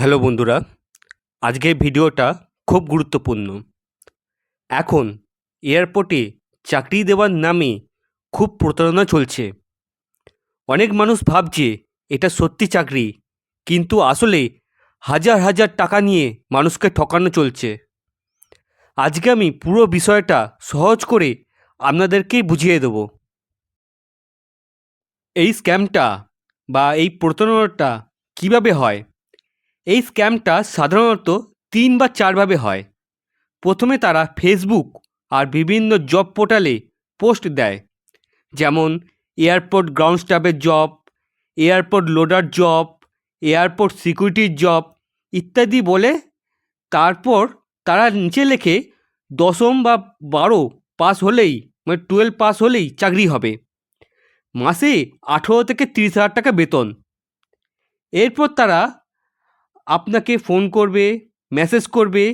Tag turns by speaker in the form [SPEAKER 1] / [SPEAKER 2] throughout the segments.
[SPEAKER 1] Hello বন্ধুরা, আজকের ভিডিওটা খুব গুরুত্বপূর্ণ। এখন এয়ারপোর্টে চাকরি দেওয়ার নামে খুব প্রতারণা চলছে। অনেক মানুষ ভাবছে এটা সত্যি চাকরি, কিন্তু আসলে হাজার হাজার টাকা নিয়ে মানুষকে ঠকানো চলছে। আজকে আমি পুরো বিষয়টা সহজ করে আপনাদেরকেই বুঝিয়ে দেব। এই স্ক্যামটা বা এই প্রতারণাটা কিভাবে হয়। এই স্ক্যামটা সাধারণত ৩ বা ৪ ভাবে হয়। প্রথমে তারা ফেসবুক আর বিভিন্ন জব পোর্টালে পোস্ট দেয়, যেমন এয়ারপোর্ট গ্রাউন্ড স্টাফের job, airport loader job, airport সিকিউরিটির জব ইত্যাদি বলে। তারপর তারা নিচে লেখে ১০ম বা ১২ পাস হলেই, মানে 12 পাস হলেই চাকরি হবে, মাসে ১৮ থেকে ৩০,০০০ টাকা বেতন। এরপর তারা আপনাকে ফোন করবে, মেসেজ করবে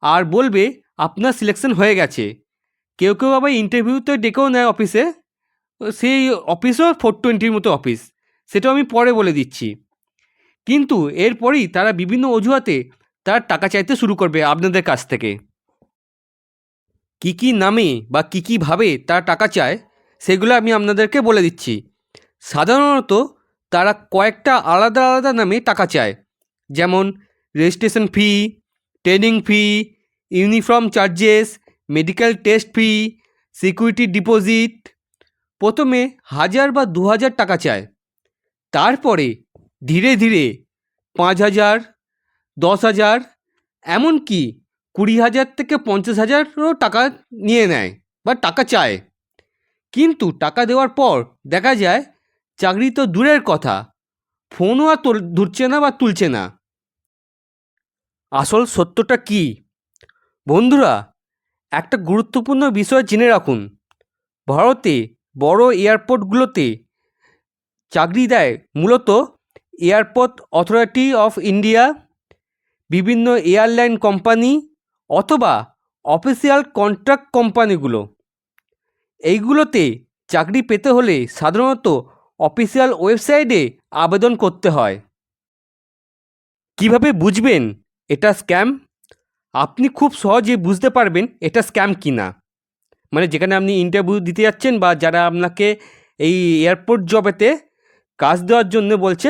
[SPEAKER 1] আর বলবে আপনার সিলেকশন হয়ে গেছে। কেউ কেউ আবার ইন্টারভিউতে ডেকেও নেয় অফিসে। সেই অফিসও 420-র মতো অফিস, সেটাও আমি পরে বলে দিচ্ছি। কিন্তু এরপরেই তারা বিভিন্ন অজুহাতে তারা টাকা চাইতে শুরু করবে আপনাদের কাছ থেকে। কী কী নামে বা কী কীভাবে তারা টাকা চায় সেগুলো আমি আপনাদেরকে বলে দিচ্ছি। সাধারণত তারা কয়েকটা আলাদা আলাদা নামে টাকা চায়, যেমন registration fee, training fee, uniform charges, medical test fee, security deposit. প্রথমে ১,০০০ বা ২,০০০ টাকা চায়, তারপরে ধীরে ধীরে ৫,০০০, ১০,০০০, এমনকি ২০,০০০ থেকে ৫০,০০০ও টাকা নিয়ে নেয় বা টাকা চায়। কিন্তু টাকা দেওয়ার পর দেখা যায় চাকরি তো দূরের কথা, ফোনও আর ধরছে না বা তুলছে না। আসল সত্যটা কি বন্ধুরা, একটা গুরুত্বপূর্ণ বিষয় জেনে রাখুন। ভারতে বড় এয়ারপোর্টগুলোতে চাকরি দেয় মূলত এয়ারপোর্ট অথরিটি অফ ইন্ডিয়া, বিভিন্ন এয়ারলাইন কোম্পানি অথবা অফিসিয়াল কন্ট্রাক্ট কোম্পানিগুলো। এইগুলোতে চাকরি পেতে হলে সাধারণত অফিসিয়াল ওয়েবসাইটে আবেদন করতে হয়। কিভাবে বুঝবেন এটা স্ক্যাম? আপনি খুব সহজে বুঝতে পারবেন এটা স্ক্যাম কি না। মানে যেখানে আপনি ইন্টারভিউ দিতে যাচ্ছেন বা যারা আপনাকে এই এয়ারপোর্ট জবেতে কাজ দেওয়ার জন্য বলছে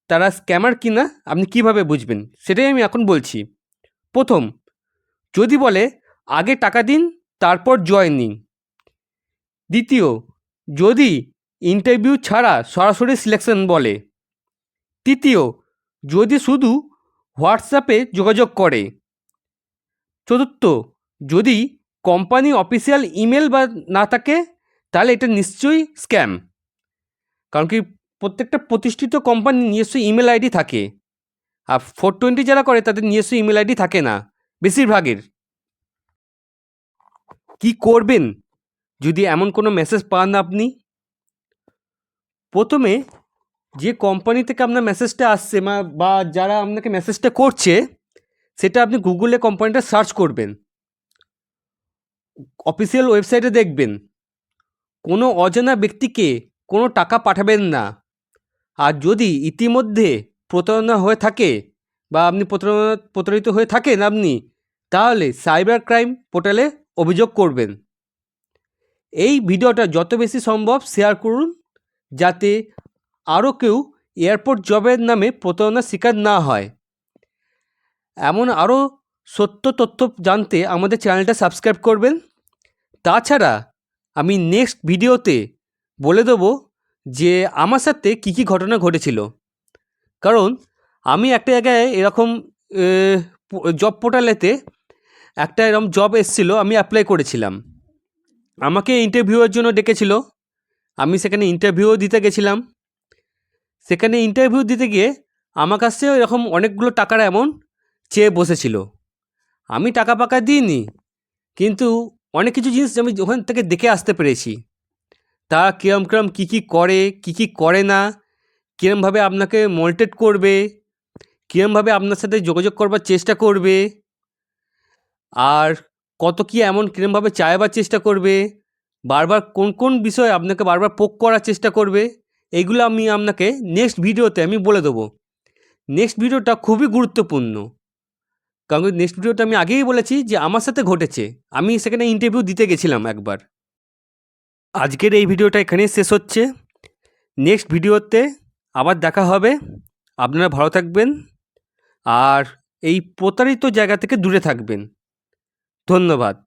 [SPEAKER 1] তারা স্ক্যামার কি না আপনি কীভাবে বুঝবেন সেটাই আমি এখন বলছি। প্রথম, যদি বলে আগে টাকা দিন তারপর জয়েনিং। দ্বিতীয়, যদি ইন্টারভিউ ছাড়া সরাসরি সিলেকশন বলে। তৃতীয়, যদি শুধু হোয়াটসঅ্যাপে যোগাযোগ করে। চতুর্থ, যদি কোম্পানি অফিসিয়াল ইমেল বা না থাকে তাহলে এটা নিশ্চয়ই স্ক্যাম। কারণ কি প্রত্যেকটা প্রতিষ্ঠিত কোম্পানির নিজস্ব ইমেল আইডি থাকে, আর 420 যারা করে তাদের নিজস্ব ইমেল আইডি থাকে না বেশিরভাগের। কি করবেন যদি এমন কোনো মেসেজ পান আপনি? প্রথমে যে কোম্পানি থেকে আপনার মেসেজটা আসছে বা যারা আপনাকে মেসেজটা করছে সেটা আপনি গুগলে কোম্পানিটা সার্চ করবেন, অফিসিয়াল ওয়েবসাইটে দেখবেন। কোনো অজানা ব্যক্তিকে কোনো টাকা পাঠাবেন না। আর যদি ইতিমধ্যে প্রতারণা হয়ে থাকে বা আপনি প্রতারিত হয়ে থাকেন তাহলে সাইবার ক্রাইম পোর্টালে অভিযোগ করবেন। এই ভিডিওটা যত বেশি সম্ভব শেয়ার করুন, যাতে আরও কেউ এয়ারপোর্ট জবের নামে প্রতারণার শিকার না হয়। এমন আরও সত্য তথ্য জানতে আমাদের চ্যানেলটা সাবস্ক্রাইব করবেন। তাছাড়া আমি নেক্সট ভিডিওতে বলে দেবো যে আমার সাথে কী কী ঘটনা ঘটেছিল। কারণ আমি একটা জায়গায় এরকম জব পোর্টালেতে একটা এরকম জব এসেছিলো, আমি অ্যাপ্লাই করেছিলাম। আমাকে ইন্টারভিউয়ের জন্য ডেকেছিল, আমি সেখানে ইন্টারভিউও দিতে গেছিলাম। সেখানে ইন্টারভিউ দিতে গিয়ে আমার কাছে এরকম অনেকগুলো টাকার অ্যামাউন্ট চেয়ে বসেছিল। আমি টাকা পাকা দিইনি, কিন্তু অনেক কিছু জিনিস আমি ওখান থেকে দেখে আসতে পেরেছি। তারা কীরকম কী কী করে, কী কী করে না, কীরকমভাবে আপনাকে মল্টেট করবে, কীরকমভাবে আপনার সাথে যোগাযোগ করবার চেষ্টা করবে, আর কত কী এমন কীরকমভাবে চাইবার চেষ্টা করবে, বারবার কোন কোন বিষয়ে আপনাকে বারবার পোক করার চেষ্টা করবে, এইগুলো আমি আপনাকে নেক্সট ভিডিওতে আমি বলে দেবো। নেক্সট ভিডিওটা খুবই গুরুত্বপূর্ণ, কারণ নেক্সট ভিডিওটা আমি আগেই বলেছি যে আমার সাথে ঘটেছে, আমি সেখানে ইন্টারভিউ দিতে গেছিলাম একবার। আজকের এই ভিডিওটা এখানেই শেষ হচ্ছে। নেক্সট ভিডিওতে আবার দেখা হবে। আপনারা ভালো থাকবেন আর এই প্রতারিত জায়গা থেকে দূরে থাকবেন। ধন্যবাদ।